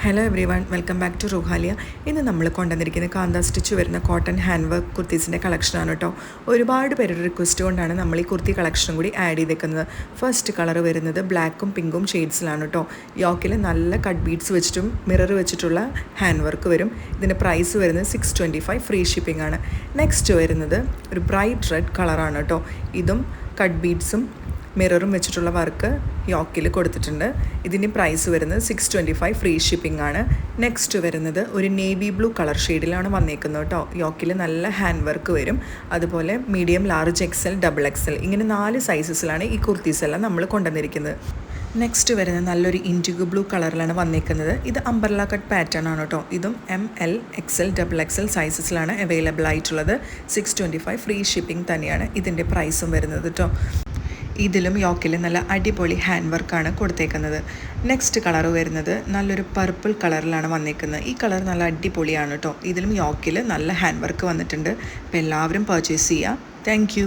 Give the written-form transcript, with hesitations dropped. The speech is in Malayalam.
Hello everyone, welcome back to Ruhaliya. ഇന്ന് നമ്മൾ കൊണ്ടുവന്നിരിക്കുന്ന കാന്ത സ്റ്റിച്ച് വരുന്ന കോട്ടൺ ഹാൻഡ് വർക്ക് കുർത്തീസിൻ്റെ കളക്ഷനാണ് കേട്ടോ. ഒരുപാട് പേരുടെ റിക്വസ്റ്റ് കൊണ്ടാണ് നമ്മൾ ഈ കുർത്തി കളക്ഷനും കൂടി ആഡ് ചെയ്തേക്കുന്നത്. ഫസ്റ്റ് കളർ വരുന്നത് ബ്ലാക്കും പിങ്കും ഷെയ്ഡ്സിലാണ് കേട്ടോ. യോക്കിൽ നല്ല കട്ട് ബീഡ്സ് വെച്ചിട്ടും മിറർ വെച്ചിട്ടുള്ള ഹാൻഡ് വർക്ക് വരും. ഇതിൻ്റെ പ്രൈസ് വരുന്നത് 625, ഫ്രീ ഷിപ്പിംഗ് ആണ്. നെക്സ്റ്റ് വരുന്നത് ഒരു ബ്രൈറ്റ് റെഡ് കളറാണ് കേട്ടോ. ഇതും കട്ട് ബീഡ്സും മിററും വെച്ചിട്ടുള്ള വർക്ക് യോക്കിൽ കൊടുത്തിട്ടുണ്ട്. ഇതിൻ്റെ പ്രൈസ് വരുന്നത് 625, ഫ്രീ ഷിപ്പിംഗ് ആണ്. നെക്സ്റ്റ് വരുന്നത് ഒരു നേവി ബ്ലൂ കളർ ഷെയ്ഡിലാണ് വന്നേക്കുന്നത് കേട്ടോ. യോക്കിൽ നല്ല ഹാൻഡ് വർക്ക് വരും. അതുപോലെ medium, large, XL, double XL ഇങ്ങനെ 4 സൈസസിലാണ് ഈ കുർത്തീസ് എല്ലാം നമ്മൾ കൊണ്ടുവന്നിരിക്കുന്നത്. നെക്സ്റ്റ് വരുന്നത് നല്ലൊരു ഇൻഡിഗോ ബ്ലൂ കളറിലാണ് വന്നേക്കുന്നത്. ഇത് അംബ്രല്ല കട്ട് പാറ്റേൺ ആണ് കേട്ടോ. ഇതും ML, XL, ഡബിൾ എക്സൽ സൈസസിലാണ് അവൈലബിൾ ആയിട്ടുള്ളത്. 625, ഫ്രീ ഷിപ്പിംഗ് തന്നെയാണ് ഇതിൻ്റെ പ്രൈസും വരുന്നത് കേട്ടോ. ഇതിലും യോക്കിൽ നല്ല അടിപൊളി ഹാൻഡ് വർക്കാണ് കൊടുത്തേക്കുന്നത്. നെക്സ്റ്റ് കളർ വരുന്നത് നല്ലൊരു പർപ്പിൾ കളറിലാണ് വന്നേക്കുന്നത്. ഈ കളർ നല്ല അടിപൊളിയാണ് കേട്ടോ. ഇതിലും യോക്കിൽ നല്ല ഹാൻഡ് വർക്ക് വന്നിട്ടുണ്ട്. അപ്പോൾ എല്ലാവരും പർച്ചേസ് ചെയ്യുക. താങ്ക്